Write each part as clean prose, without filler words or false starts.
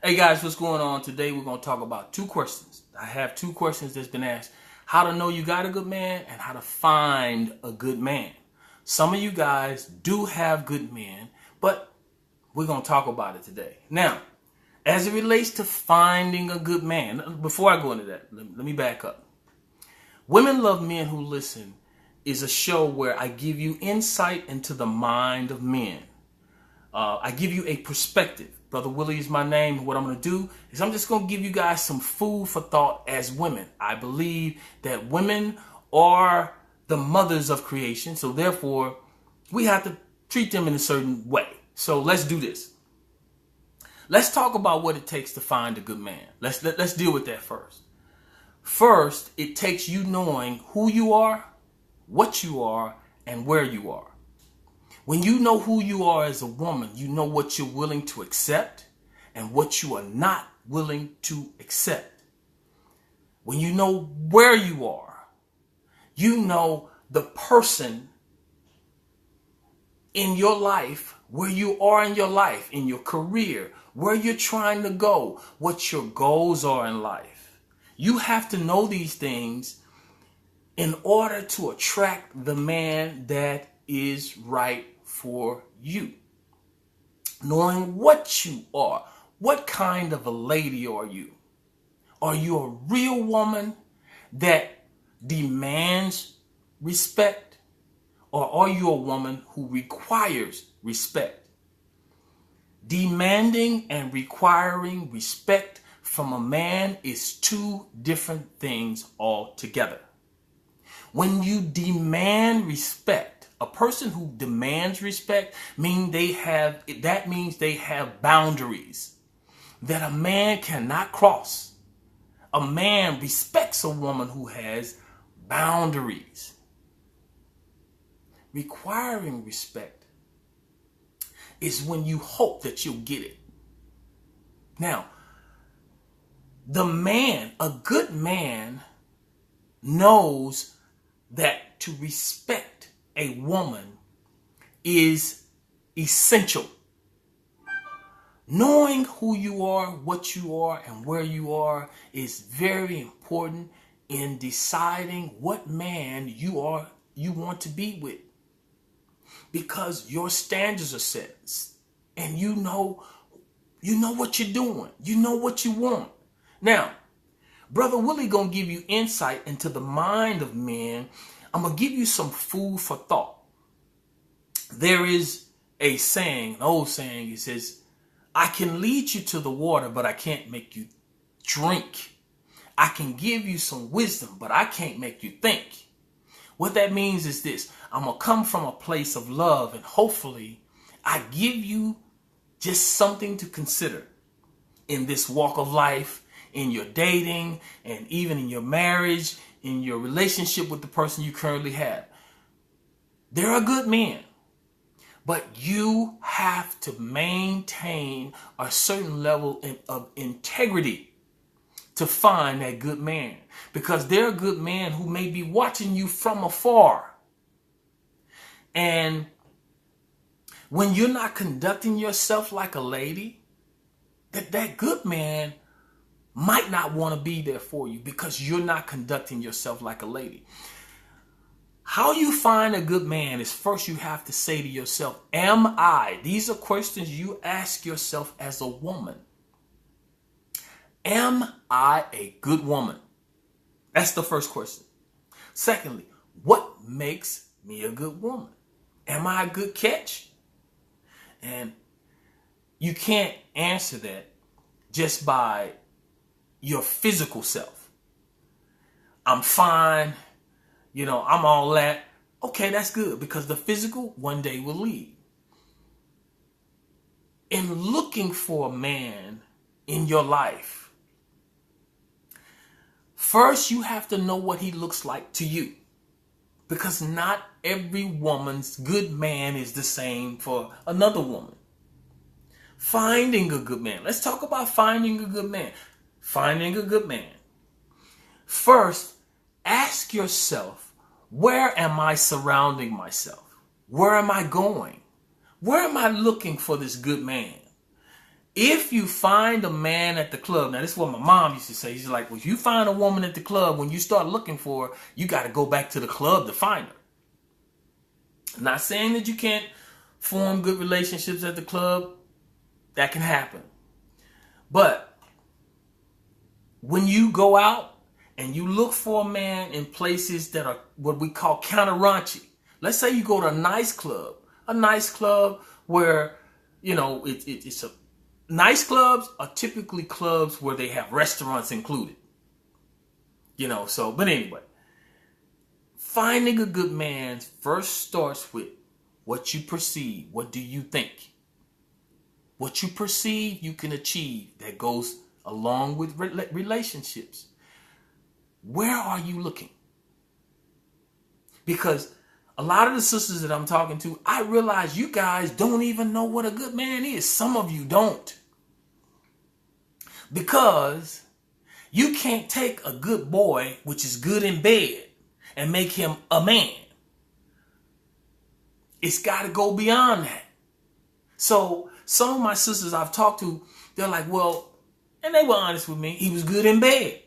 Hey guys, what's going on? Today we're going to talk about two questions. I have two questions that's been asked. How to know you got a good man and how to find a good man. Some of you guys do have good men, but we're going to talk about it today. Now, as it relates to finding a good man, before I go into that, let me back up. Women Love Men Who Listen is a show where I give you insight into the mind of men. I give you a perspective. Brother Willie is my name. What I'm going to do is I'm just going to give you guys some food for thought as women. I believe that women are the mothers of creation. So therefore, we have to treat them in a certain way. So let's do this. Let's talk about what it takes to find a good man. Let's deal with that first. First, it takes you knowing who you are, what you are, and where you are. When you know who you are as a woman, you know what you're willing to accept and what you are not willing to accept. When you know where you are, you know the person in your life, where you are in your life, in your career, where you're trying to go, what your goals are in life. You have to know these things in order to attract the man that is right for you. Knowing what you are. What kind of a lady are you? Are you a real woman that demands respect? Or are you a woman who requires respect? Demanding and requiring respect from a man is two different things altogether. When you demand respect, a person who demands respect means they have boundaries that a man cannot cross. A man respects a woman who has boundaries. Requiring respect is when you hope that you'll get it. Now, a good man knows that to respect a woman is essential. Knowing who you are, what you are, and where you are is very important in deciding what man you want to be with. Because your standards are set and you know what you're doing. You know what you want. Now, Brother Willie gonna give you insight into the mind of men. I'm gonna give you some food for thought. There is a saying, an old saying, it says, I can lead you to the water, but I can't make you drink. I can give you some wisdom, but I can't make you think. What that means is this: I'm gonna come from a place of love, and hopefully I give you just something to consider in this walk of life, in your dating, and even in your marriage, in your relationship with the person you currently have. There are good men, but you have to maintain a certain level of integrity to find that good man. Because there are good men who may be watching you from afar. And when you're not conducting yourself like a lady, that good man might not want to be there for you because you're not conducting yourself like a lady. How you find a good man is first you have to say to yourself, am I? These are questions you ask yourself as a woman. Am I a good woman? That's the first question. Secondly, what makes me a good woman? Am I a good catch? And you can't answer that just by your physical self. I'm fine. I'm all that. Okay, that's good, because the physical one day will leave. In looking for a man in your life, first you have to know what he looks like to you. Because not every woman's good man is the same for another woman. Finding a good man. Let's talk about finding a good man. Finding a good man. First, ask yourself, where am I surrounding myself? Where am I going? Where am I looking for this good man? If you find a man at the club, now this is what my mom used to say. She's like, well, if you find a woman at the club, when you start looking for her, you got to go back to the club to find her. I'm not saying that you can't form good relationships at the club. That can happen. But when you go out and you look for a man in places that are what we call counter raunchy. Let's say you go to a nice club where, you know, it's a nice clubs are typically clubs where they have restaurants included. You know, so, but anyway, finding a good man first starts with what you perceive. What do you think? What you perceive, you can achieve. That goes along with relationships. Where are you looking? Because a lot of the sisters that I'm talking to, I realize you guys don't even know what a good man is. Some of you don't. Because you can't take a good boy, which is good in bed, and make him a man. It's got to go beyond that. So some of my sisters I've talked to, they're like, well, and they were honest with me, he was good in bed.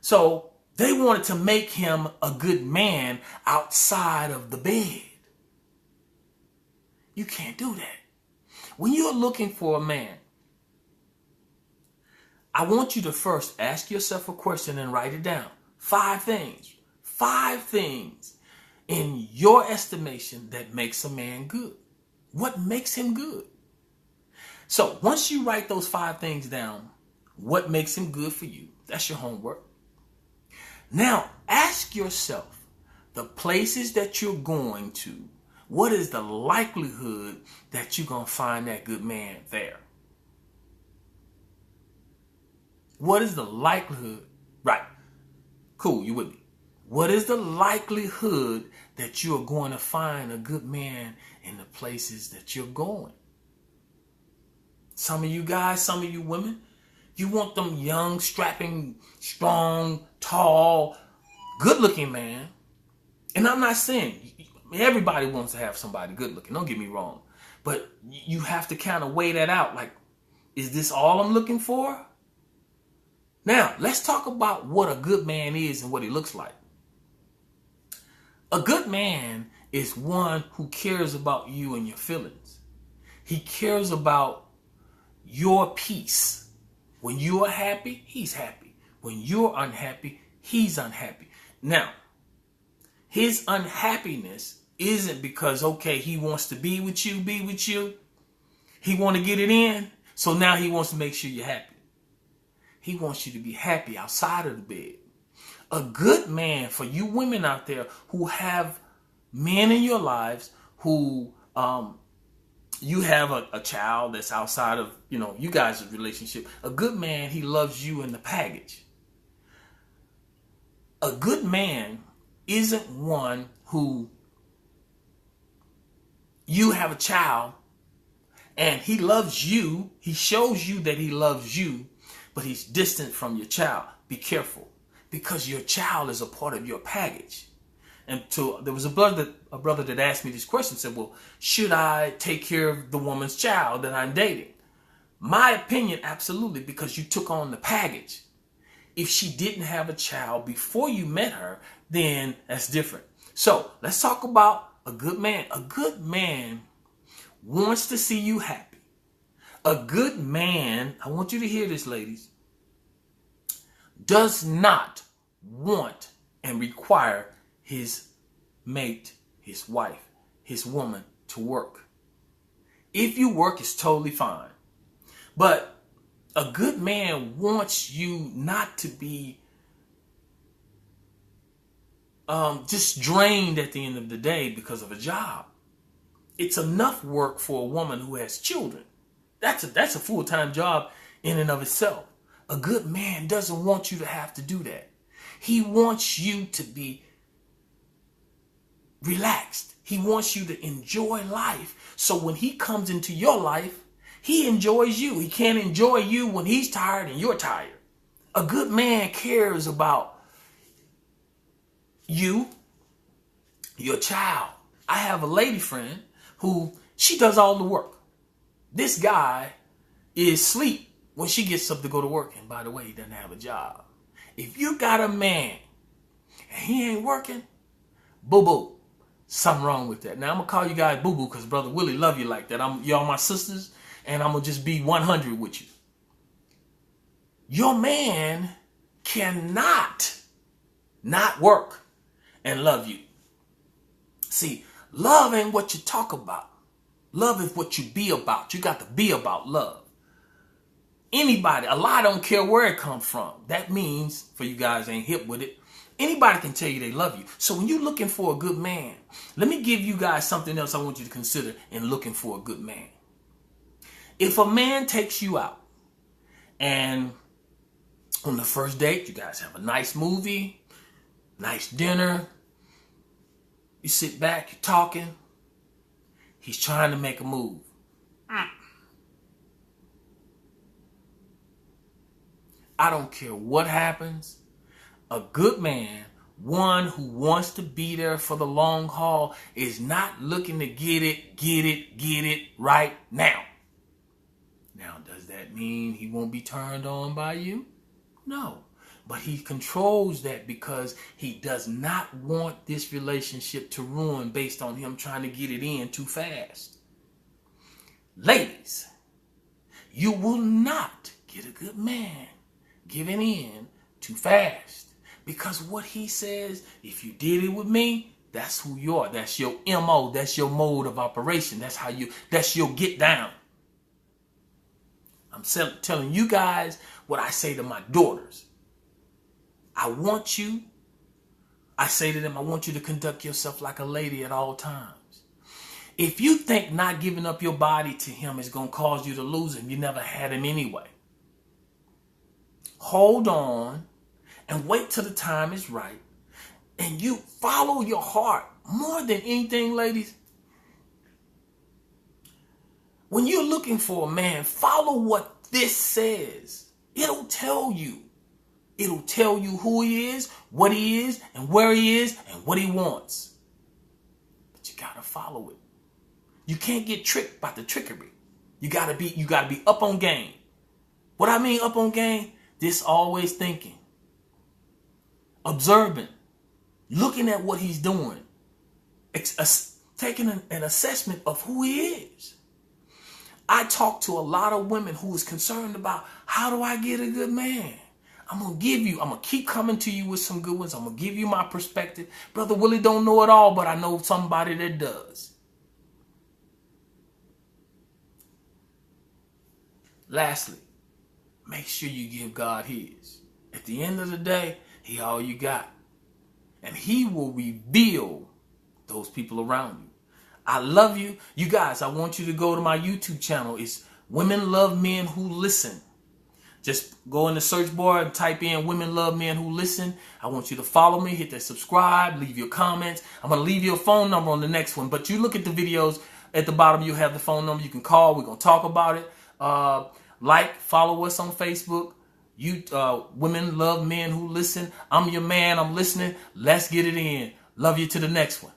So they wanted to make him a good man outside of the bed. You can't do that. When you're looking for a man, I want you to first ask yourself a question and write it down. 5 things. 5 things in your estimation that makes a man good. What makes him good? So once you write those 5 things down, what makes him good for you? That's your homework. Now ask yourself, the places that you're going to, what is the likelihood that you're going to find that good man there? What is the likelihood? Right. Cool, you with me? What is the likelihood that you're going to find a good man in the places that you're going? Some of you guys, some of you women, you want them young, strapping, strong, tall, good-looking man. And I'm not saying everybody wants to have somebody good-looking. Don't get me wrong. But you have to kind of weigh that out. Like, is this all I'm looking for? Now, let's talk about what a good man is and what he looks like. A good man is one who cares about you and your feelings. He cares about your peace. When you are happy, he's happy. When you're unhappy, he's unhappy. Now, his unhappiness isn't because, okay, he wants to be with you. He want to get it in. So now he wants to make sure you're happy. He wants you to be happy outside of the bed. A good man, for you women out there who have men in your lives who you have a child that's outside of, you guys' relationship. A good man, he loves you in the package. A good man isn't one who you have a child and he loves you. He shows you that he loves you, but he's distant from your child. Be careful, because your child is a part of your package. And there was a brother that asked me this question, said, well, should I take care of the woman's child that I'm dating? My opinion, absolutely, because you took on the package. If she didn't have a child before you met her, then that's different. So let's talk about a good man. A good man wants to see you happy. A good man, I want you to hear this, ladies, does not want and require his mate, his wife, his woman to work. If you work, it's totally fine. But a good man wants you not to be just drained at the end of the day because of a job. It's enough work for a woman who has children. That's a full-time job in and of itself. A good man doesn't want you to have to do that. He wants you to be relaxed. He wants you to enjoy life. So when he comes into your life, he enjoys you. He can't enjoy you when he's tired and you're tired. A good man cares about you, your child. I have a lady friend who, she does all the work. This guy is sleep when she gets up to go to work. And by the way, he doesn't have a job. If you got a man and he ain't working, boo-boo. Something wrong with that. Now, I'm going to call you guys boo-boo because Brother Willie love you like that. Y'all my sisters, and I'm going to just be 100 with you. Your man cannot not work and love you. See, love ain't what you talk about. Love is what you be about. You got to be about love. Anybody, a lie don't care where it comes from. That means, for you guys ain't hip with it, anybody can tell you they love you. So when you're looking for a good man, let me give you guys something else I want you to consider in looking for a good man. If a man takes you out and on the first date, you guys have a nice movie, nice dinner, you sit back, you're talking, he's trying to make a move. I don't care what happens. A good man, one who wants to be there for the long haul, is not looking to get it right now. Now, does that mean he won't be turned on by you? No. But he controls that because he does not want this relationship to ruin based on him trying to get it in too fast. Ladies, you will not get a good man giving in too fast. Because what he says, if you did it with me, that's who you are. That's your MO. That's your mode of operation. That's your get down. I'm telling you guys what I say to my daughters. I say to them, I want you to conduct yourself like a lady at all times. If you think not giving up your body to him is going to cause you to lose him, you never had him anyway. Hold on and wait till the time is right. And you follow your heart more than anything, ladies. When you're looking for a man, follow what this says. It'll tell you. It'll tell you who he is, what he is, and where he is, and what he wants. But you gotta follow it. You can't get tricked by the trickery. You gotta be up on game. What I mean up on game? This always thinking, observing, looking at what he's doing, taking an assessment of who he is. I talk to a lot of women who is concerned about, how do I get a good man? I'm going to keep coming to you with some good ones. I'm going to give you my perspective. Brother Willie don't know it all, but I know somebody that does. Lastly, make sure you give God his. At the end of the day, he all you got. And he will reveal those people around you. I love you. You guys, I want you to go to my YouTube channel. It's Women Love Men Who Listen. Just go in the search bar and type in Women Love Men Who Listen. I want you to follow me, hit that subscribe, leave your comments. I'm going to leave your phone number on the next one. But you look at the videos at the bottom, you have the phone number. You can call. We're going to talk about it. Follow us on Facebook. Women Love Men Who Listen. I'm your man. I'm listening. Let's get it in. Love you to the next one.